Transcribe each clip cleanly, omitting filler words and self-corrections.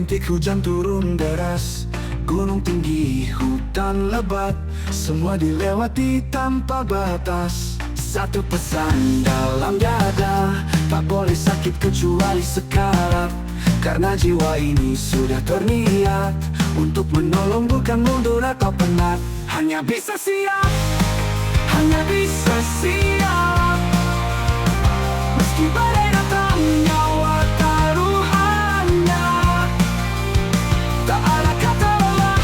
rintik hujan turun deras, gunung tinggi, hutan lebat, semua dilewati tanpa batas. Satu pesan dalam dada, tak boleh sakit kecuali sekarat. Karena jiwa ini sudah terniat untuk menolong, bukan mundur atau penat. Hanya bisa siap, hanya bisa siap. Meski badai datang, nyawa taruhannya. Tak ada kata lelah,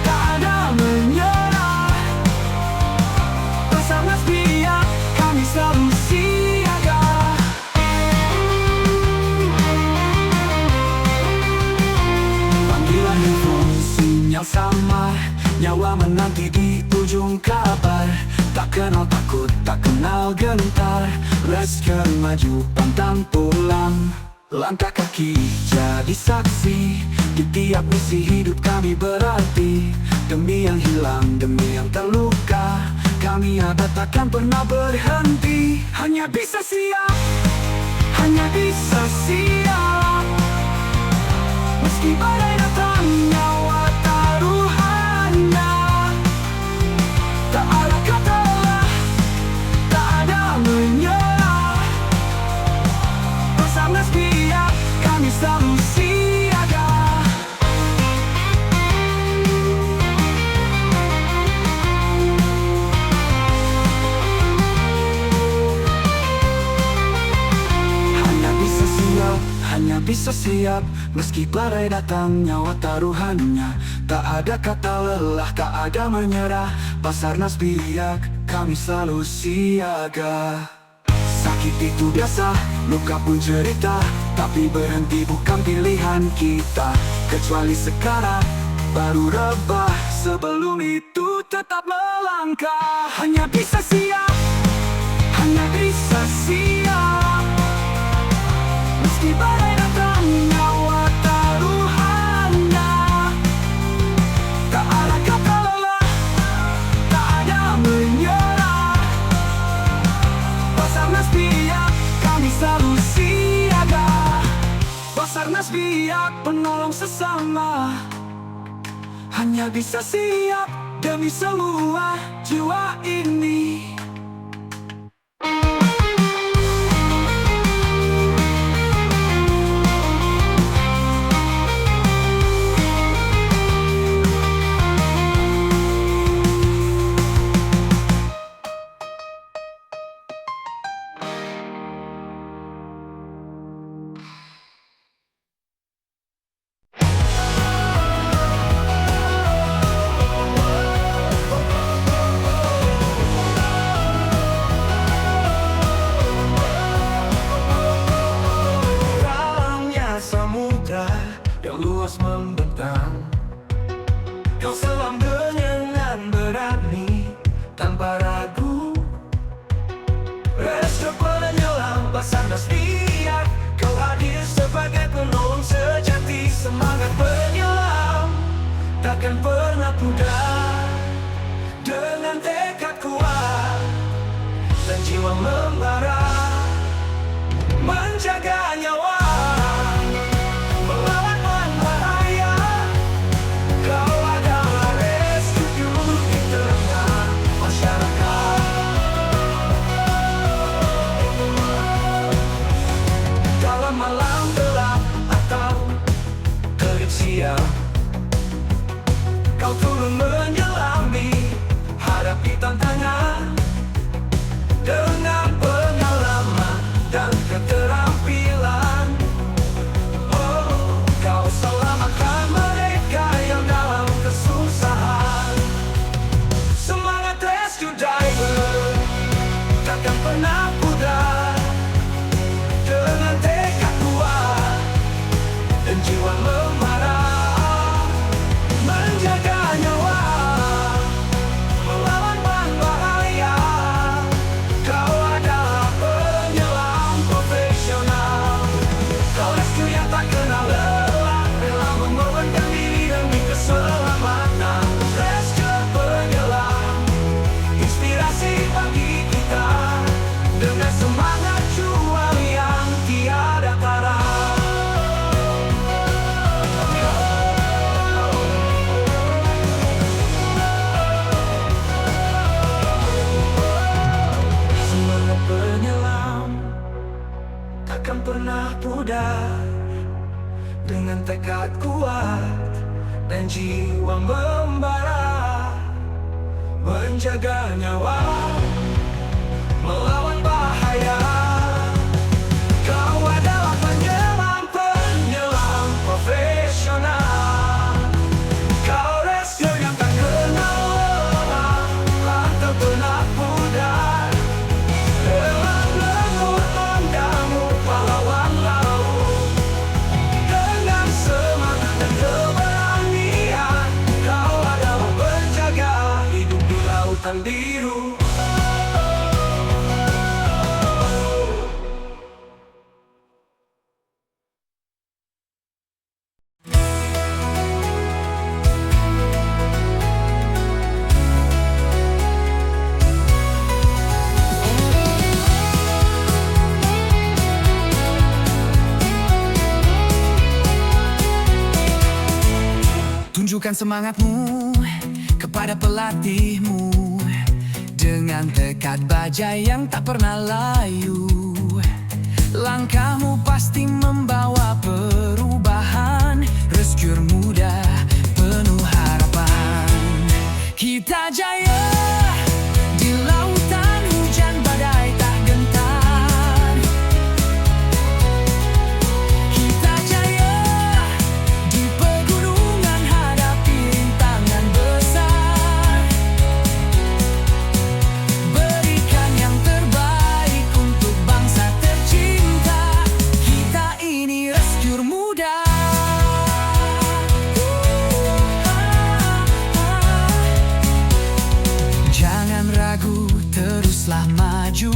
tak ada menyerah. Bersama setia, kami selalu siaga. Panggilan handphone, sinyal samar, nyawa menanti di ujung kabar. Tak kenal takut, tak kenal gentar. Let's maju, pantang pulang. Langkah kaki jadi saksi, di tiap misi hidup kami berarti. Demi yang hilang, demi yang terluka, kami ada takkan pernah berhenti. Hanya bisa siap, hanya bisa siap. Meski badai datang, nyawa taruhannya. Tak ada kata lelah, tak ada menyerah. Bersama setia, kami selalu siaga. Hanya bisa siap, hanya bisa siap. Meski badai datang, nyawa taruhannya. Tak ada kata lelah, tak ada menyerah. Basarnas biak, kami selalu siaga. Sakit itu biasa, luka pun cerita, tapi berhenti bukan pilihan kita. Kecuali sekarang, baru rebah. Sebelum itu tetap melangkah. Hanya bisa siap, hanya bisa siap. Meski badai datang, nyawa taruhannya. Tak ada kata lelah, tak ada menyerah. Basarnas biak, kami selalu siaga. Basarnas biak, penolong sesama. Hanya bisa siap demi semua jiwa ini. Yang luas membentang, kau selam dengan berani, tanpa ragu. Resto penyelam, Basarnas biak, kau hadir sebagai penolong sejati. Semangat penyelam takkan pernah pudar. Dengan tekad kuat dan jiwa membara, menjaga nyawa. Malam gelap atau terik siang, kau turun menyelami, hadapi tantangan dengan pengalaman dan keterampilan. Oh, kau selamatkan mereka yang dalam kesusahan. Semangat rescue diver takkan pernah pudar. Dengan tekad kuat dan jiwa membara, menjaga nyawa. dengan tekad kuat dan jiwa membara, menjaga nyawa melawan bahaya. Kau adalah penyelam profesional. Kau rescue yang tak kenal lelah, tak pernah pudar. Dalam lengur tandamu pahlawan laut, dengan semangat dan keberanian, kau adalah penjaga hidup di lautan biru. Tunjukkan semangatmu kepada pelatihmu dengan tekad bajai yang tak pernah layu. Langkahmu pasti membawa perubahan. Rescue muda penuh harapan. Kita jaya di lautan hujan badai tak gentar. Kita jaya di pegunungan hadapi rintangan besar. Berikan yang terbaik untuk bangsa tercinta. Kita ini rescue muda. Jangan ragu, teruslah maju.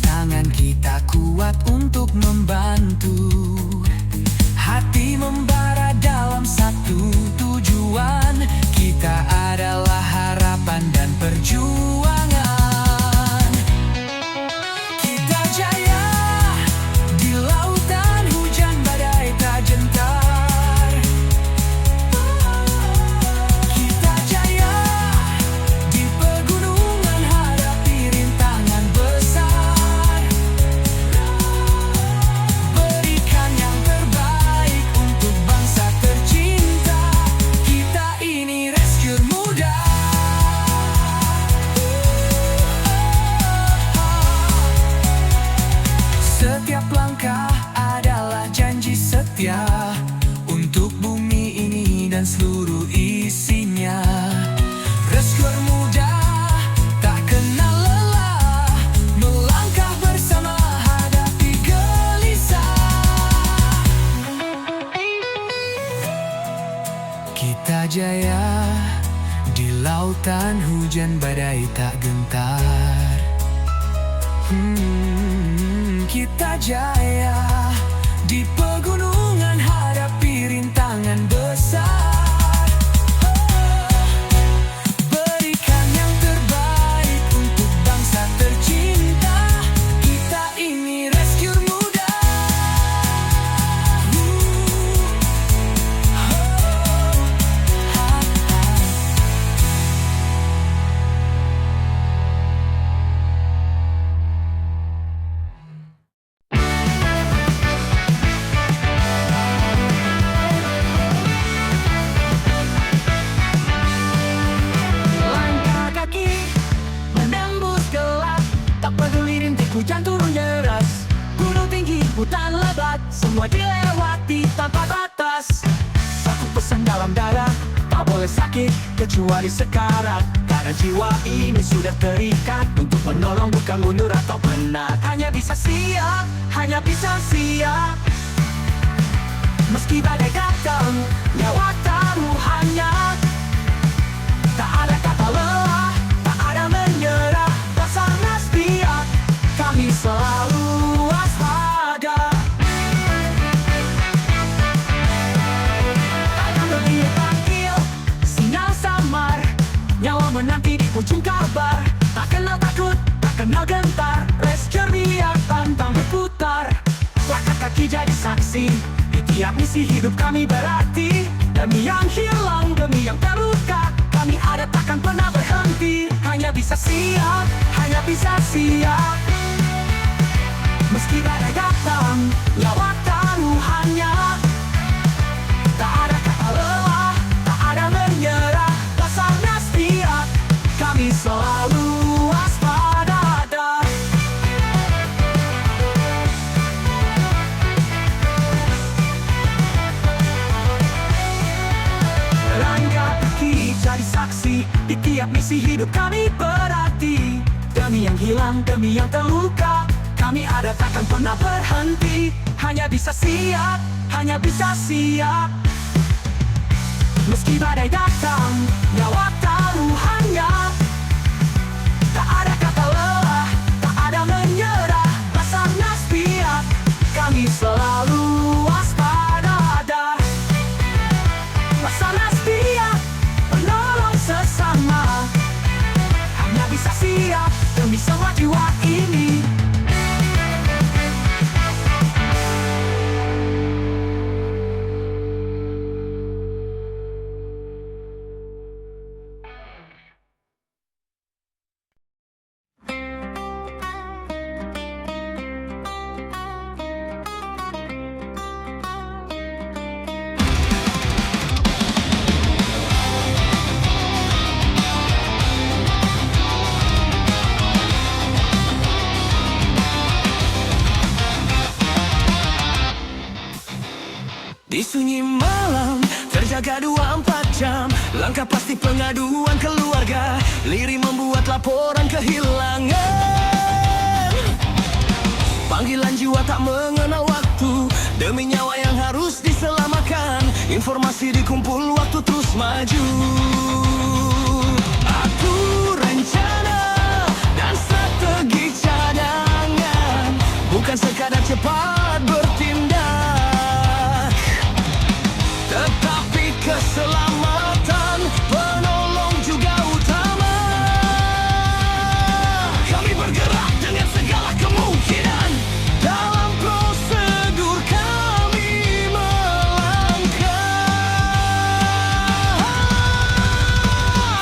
Tangan kita kuat untuk membantu. Hati membara dalam satu tujuan. Kita adalah harapan dan perjuangan. Kita jaya di lautan hujan badai tak gentar. Kita jaya di pegunungan hadapi rintangan besar. Berikan yang terbaik untuk bangsa tercinta. Kita ini rescue muda. Setiap langkah adalah janji setia untuk bumi ini dan seluruh isinya. Rescue muda tak kenal lelah, melangkah bersama hadapi gelisah. Kita jaya di lautan hujan badai tak gentar. Kita jaya di pegunungan hadapi rintangan besar. Berikan yang terbaik untuk bangsa tercinta. Kita ini rescue muda. Langkah kaki menembus gelap, tak peduli rintik hujan turun deras. Gunung tinggi, hutan lebat, semua dilewati tanpa batas. Satu pesan dalam darah, tak boleh sakit kecuali sekarat. Karena jiwa ini sudah terikat untuk menolong, bukan mundur atau penat. Hanya bisa siap, hanya bisa siap. Meski badai datang, nyawa taruhannya. Tak ada kata lelah, tak ada menyerah. Basarnas biak, kami selalu waspada. Akan lebih panggil, sinyal samar. Nyawa menanti di ujung kabar. Tak kenal takut, tak kenal gentar. Rescue biak pantang berputar. Langkah kaki jadi saksi. Di tiap misi hidup kami berarti. Demi yang hilang, demi yang terluka, kami ada takkan pernah berhenti. Hanya bisa siap, hanya bisa siap. Meski badai datang, nyawa taruhannya. Misi hidup kami berarti, demi yang hilang, demi yang terluka. Kami ada takkan pernah berhenti. Hanya bisa siap, hanya bisa siap. Meski badai datang, nyawa taruhannya. Tak ada kata lelah, tak ada menyerah. Basarnas biak, kami selalu waspada ada. Basarnas biak, penolong sesama. Hanya bisa siap, demi semua jiwa ini. Di sunyi malam, terjaga 24 jam. Langkah pasti pengaduan keluarga. Liri membuat laporan kehilangan. Panggilan jiwa tak mengenal waktu. Demi nyawa yang harus diselamatkan. Informasi dikumpul, waktu terus maju. Aku rencana dan strategi cadangan. Bukan sekadar cepat bertindak, tetapi keselamatan penolong juga utama. Kami bergerak dengan segala kemungkinan. Dalam prosedur kami melangkah.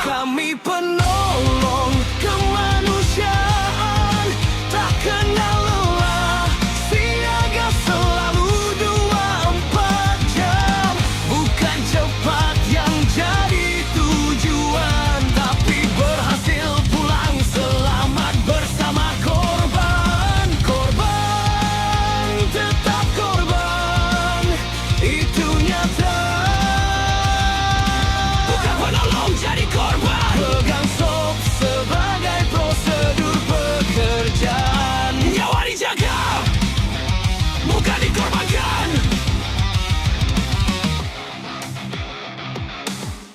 Kami penolong kemanusiaan, tak kenal lelah. Siaga selalu 24 jam. Bukan cepat yang jadi tujuan, tapi berhasil pulang selamat bersama korban. Korban, tetap korban, itu nyata. Bukan penolong jadi korban. Pegang sop sebagai prosedur pekerjaan. Nyawa dijaga, bukan dikorbankan.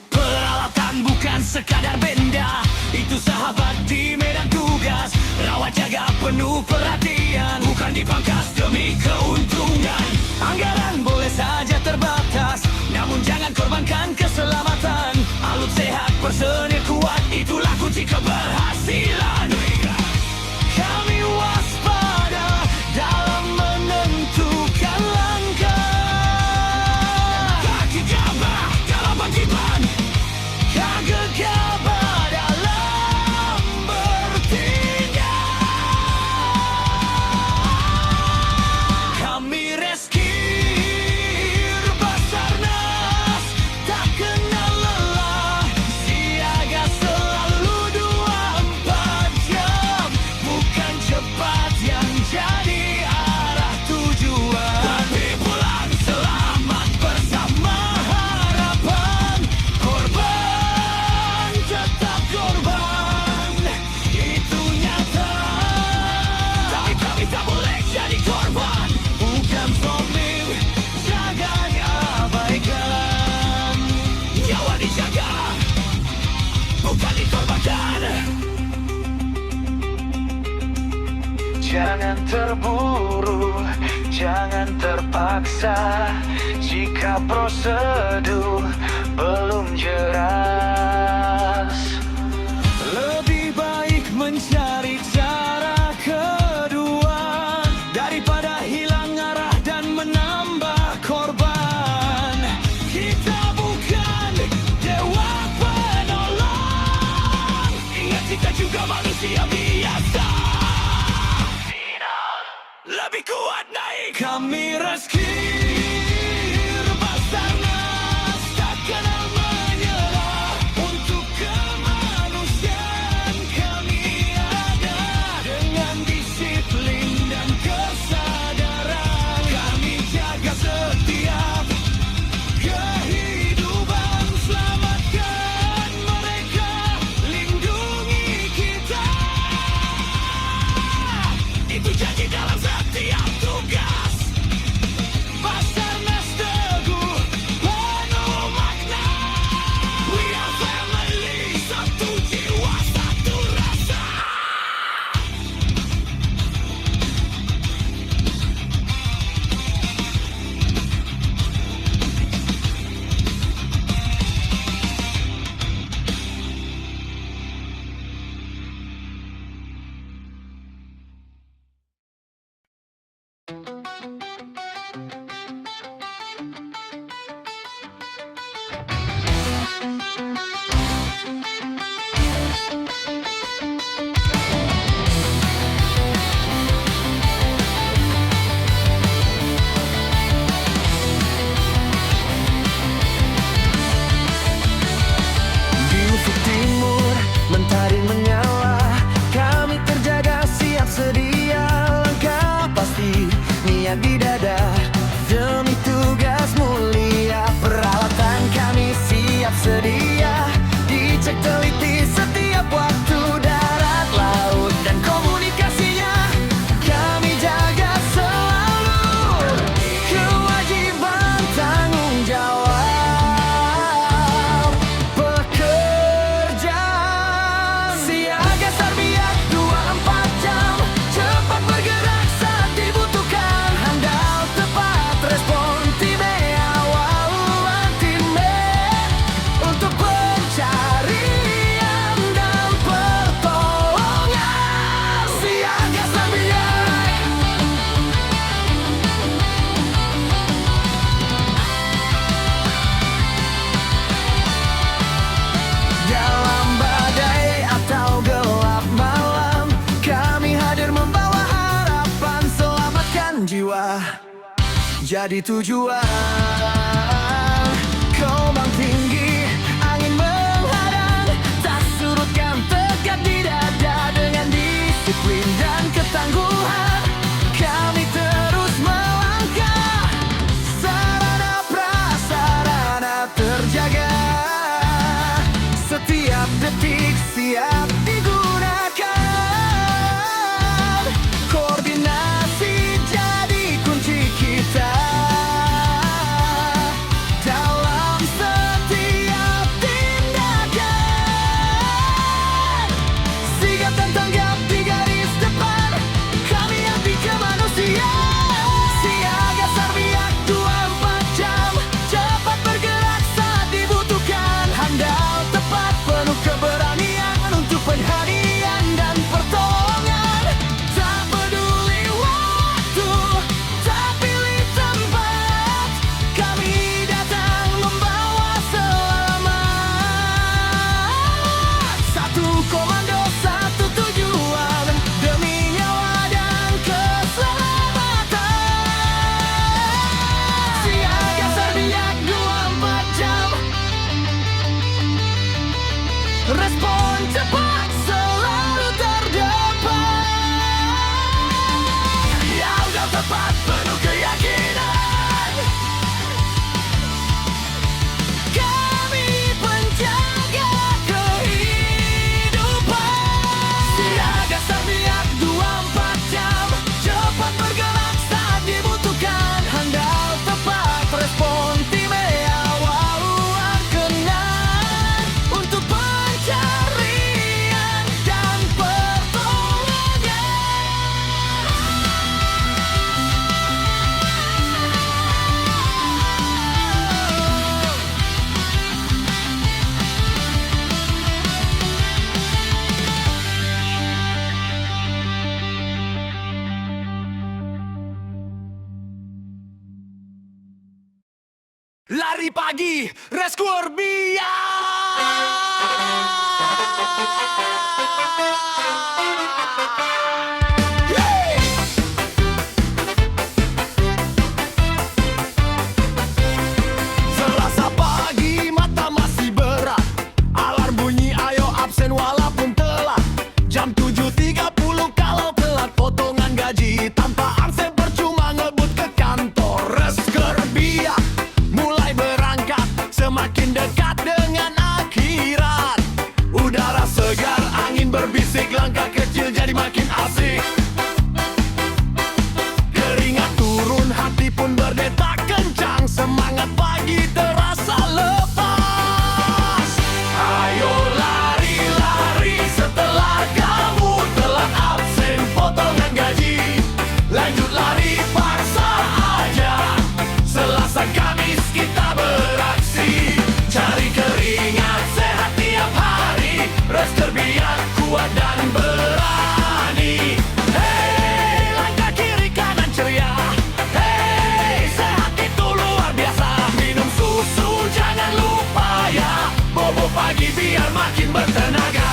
Peralatan bukan sekadar benda, itu sahabat di medan tugas. Rawat jaga penuh perhatian, bukan dipangkas demi keuntungan. Anggaran boleh saja terbatas, namun jangan korbankan keselamatan. Alut sehat, personil kuat, itulah kunci keberhasilan. Kami waspada dalam menentukan langkah. Kaki gabah dalam bangkitan, kaki gabah dalam bertindak. Kami reskir Basarnas, tak kenal lelah. Siaga selalu 24 jam. Bukan cepat yang jadi arah tujuan, tapi pulang selamat bersama harapan. Korban, tetap korban, itu nyata. Tapi kami tak boleh jadi korban. Bukan zolim, jangan abaikan. Nyawa dijaga, bukan dikorbankan. Jangan terburu, jangan terpaksa. Jika prosedur belum jelas, lebih baik mencari cara kedua daripada hilang arah dan menambah korban. Kita bukan dewa penolong. Ingat, kita juga manusia biasa. Lebih kuat naik. Kami reskir Basarnas, tak kenal menyerah. jadi tujuan. Gelombang tinggi, angin menghadang, tak surutkan tekad di dada. Dengan disiplin dan ketangguhan, kami terus melangkah. Sarana prasarana terjaga, setiap detik siap digunakan. Koordinasi jadi kunci kita dalam setiap tindakan. Sigap dan tanggap di garis depan, kami abdi kemanusiaan. Siaga Sarbiak 24 jam, cepat bergerak saat dibutuhkan. Handal tepat penuh keberanian untuk penghadian dan pertolongan. Tak peduli waktu, tak pilih tempat, kami datang membawa selamat. Satu komando, satu tujuan, demi nyawa dan keselamatan. Siaga Sarbiak 24 jam, respon cepat selalu terdepan. Handal tepat penuh keyakinan, kami penjaga kehidupan. Siaga Sarbiak 24 jam, cepat bergerak saat dibutuhkan. Handal tepat, respon tim awal luar kenan untuk pencarian dan pertolongan. Lari pagi, rescuer Selasa pagi, mata masih berat. Alarm bunyi, ayo absen walaupun telat. Jam 7.30 kalau telat potongan gaji. Tanpa absen percuma ngebut ke kantor. Reskerbiak mulai berangkat, semakin dekat dengan akhirat. Udara segar, angin berbisik, langkah kecil jadi makin asik. Keringat turun, hati pun berdetak kencang. Semangat pagi terasa lepas. Ayo lari-lari setelah kamu telat absen potongan gaji. Lanjut lari paksa aja, Selasa Kamis kita beraksi. Cari keringat sehat tiap hari, Reskerbiak kuat dan berani. Hei, langkah kiri kanan ceria. Hei, sehat itu luar biasa. Minum susu jangan lupa ya, bobo pagi biar makin bertenaga.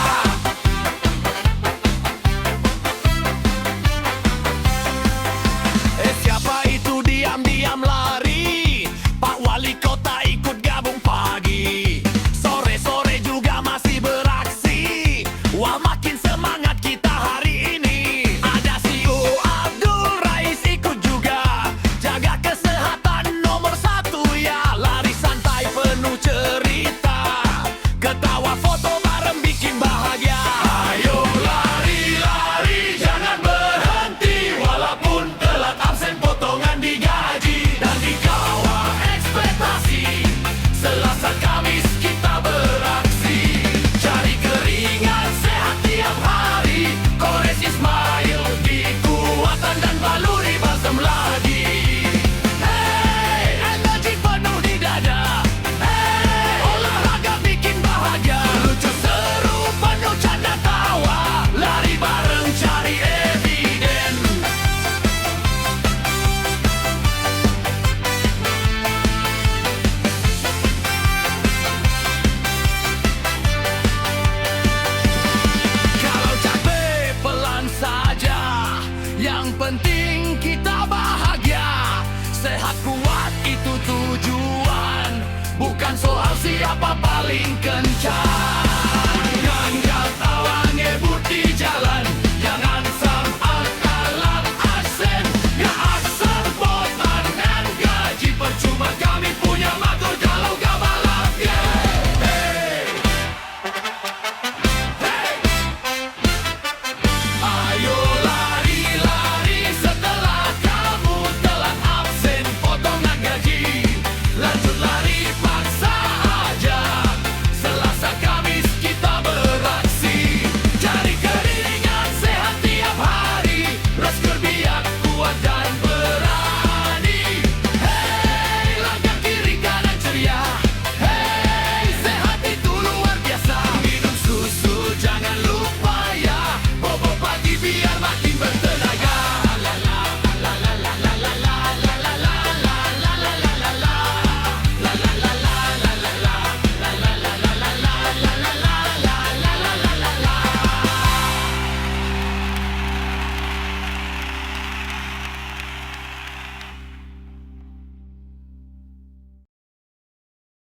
Siapa itu diam-diam lari? Pak Wali Kota ikut gabung pagi. Sore-sore juga masih beraksi. Wah, makin semangat kita hari ini. Ada CEO Abdul Rais ikut juga. Jaga kesehatan nomor 1 ya. Lari santai penuh cerita. Ketawa foto bareng bikin bahagia. Ayo lari-lari jangan berhenti, walaupun telat absen potongan digaji dan dikawal ekspektasi. Selasa Kamis kita beraksi. Cari keringat sehat tiap hari. Kores Ismail di Kuatan dan Baluri balsam lagi. Hei, energi penuh di dada. Hei, olahraga bikin bahagia. Lucu seru penuh canda tawa. Lari bareng cari eviden. paling kencang.